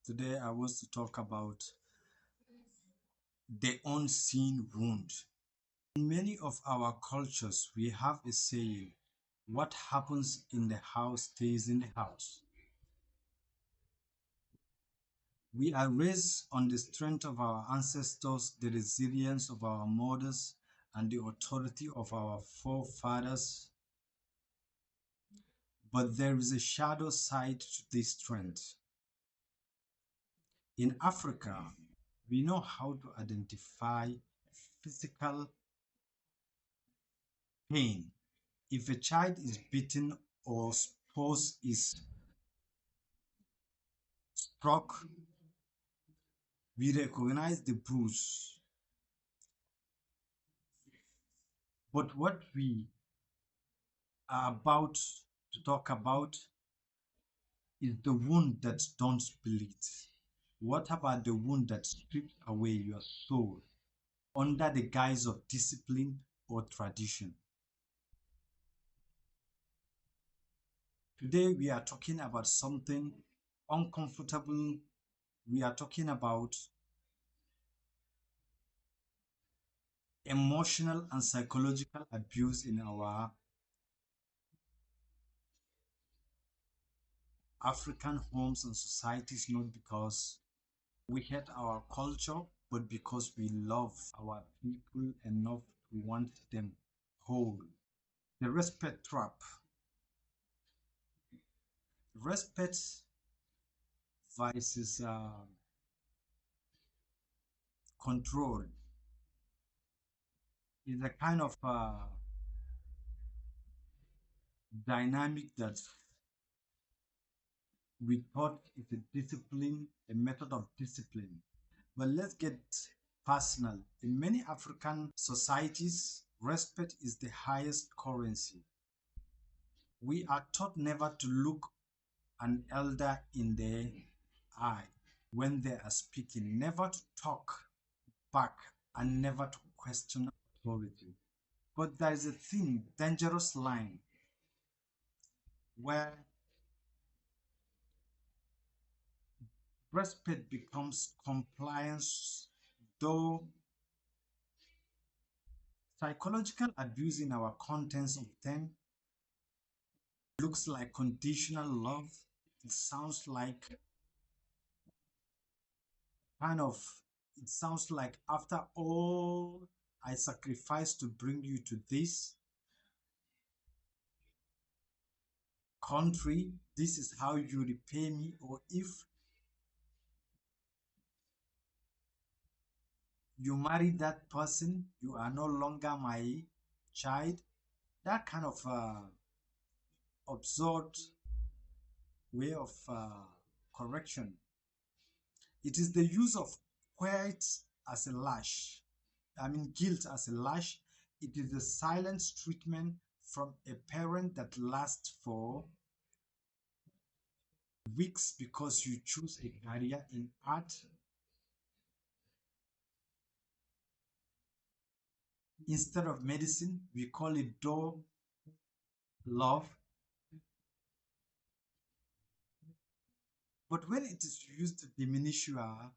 Today, I want to talk about the unseen wound. In many of our cultures, we have a saying, what happens in the house stays in the house. We are raised on the strength of our ancestors, the resilience of our mothers, and the authority of our forefathers. But there is a shadow side to this strength. In Africa, we know how to identify physical pain. If a child is beaten or spouse is struck, we recognize the bruise. But what we are about to talk about is the wound that don't bleed. What about the wound that strips away your soul under the guise of discipline or tradition? Today we are talking about something uncomfortable. We are talking about emotional and psychological abuse in our African homes and societies, not because we hate our culture, but because we love our people enough to want them whole. The respect trap. Respect versus control is a kind of dynamic that we thought is a discipline, a method of discipline. But let's get personal. In many African societies, respect is the highest currency. We are taught never to look an elder in the eye when they are speaking, never to talk back, and never to question authority. But there is a thin, dangerous line where respect becomes compliance, though psychological abuse in our contents of them looks like conditional love. It sounds like kind of, it sounds like after all I sacrificed to bring you to this country, this is how you repay me. Or if you marry that person, you are no longer my child. That kind of absurd way of correction. It is the use of quiet as a lash. Guilt as a lash. It is the silent treatment from a parent that lasts for weeks because you choose a career in art instead of medicine. We call it door love. But when it is used to diminish your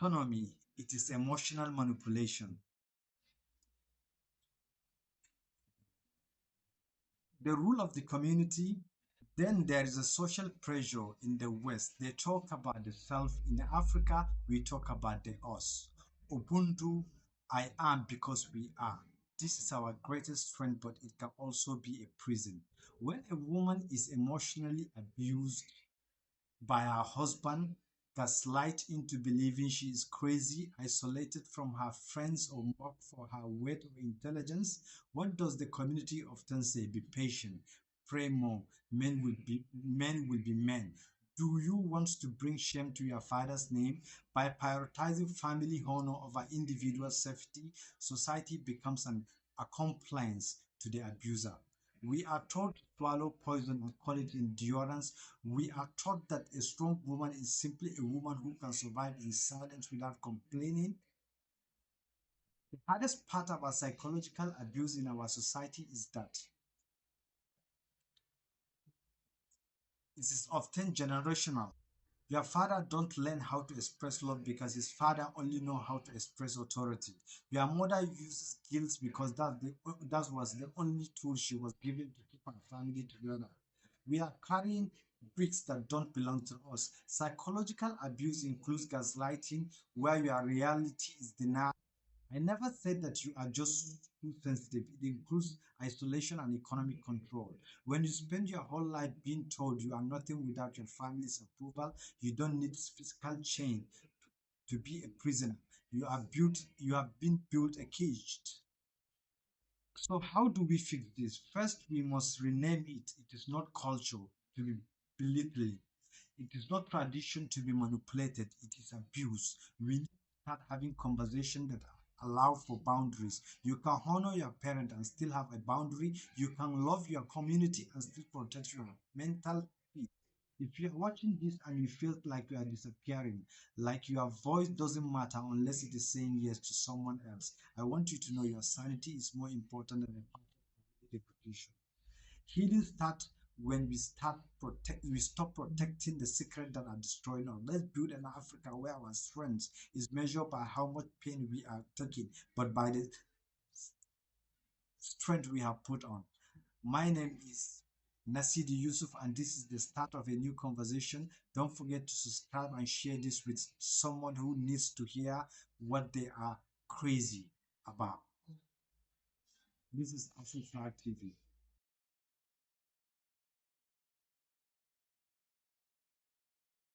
autonomy, it is emotional manipulation. The rule of the community. Then there is a social pressure in the West. They talk about the self. In Africa, we talk about the us. Ubuntu, I am because we are. This is our greatest strength, but it can also be a prison. When a woman is emotionally abused by her husband, gaslight into believing she is crazy, isolated from her friends, or mocked for her weight or intelligence, what does the community often say? Be patient, pray more, men will be men. Do you want to bring shame to your father's name? By prioritizing family honor over individual safety, society becomes an accomplice to the abuser. We are taught to swallow poison and call it endurance. We are taught that a strong woman is simply a woman who can survive in silence without complaining. The hardest part about psychological abuse in our society is that It is often generational. Your father don't learn how to express love because his father only know how to express authority. Your mother uses guilt because that was the only tool she was given to keep her family together. We are carrying bricks that don't belong to us. Psychological abuse includes gaslighting, where your reality is denied. I never said that you are just too sensitive. It includes isolation and economic control. When you spend your whole life being told you are nothing without your family's approval, you don't need physical chain to be a prisoner. You have been built a caged. So how do we fix this? First, we must rename it. It is not culture to be belittled. It is not tradition to be manipulated. It is abuse. We need to start having conversations that allow for boundaries. You can honor your parent and still have a boundary. You can love your community and still protect your mental peace. If you're watching this and you feel like you are disappearing, like your voice doesn't matter unless it is saying yes to someone else, I want you to know your sanity is more important than a perfect reputation. Healing starts when we stop protecting the secret that are destroying us. Let's build an Africa where our strength is measured by how much pain we are taking, but by the strength we have put on. My name is Nasidi Yusuf, and this is the start of a new conversation. Don't forget to subscribe and share this with someone who needs to hear what they are crazy about. This is Africa TV.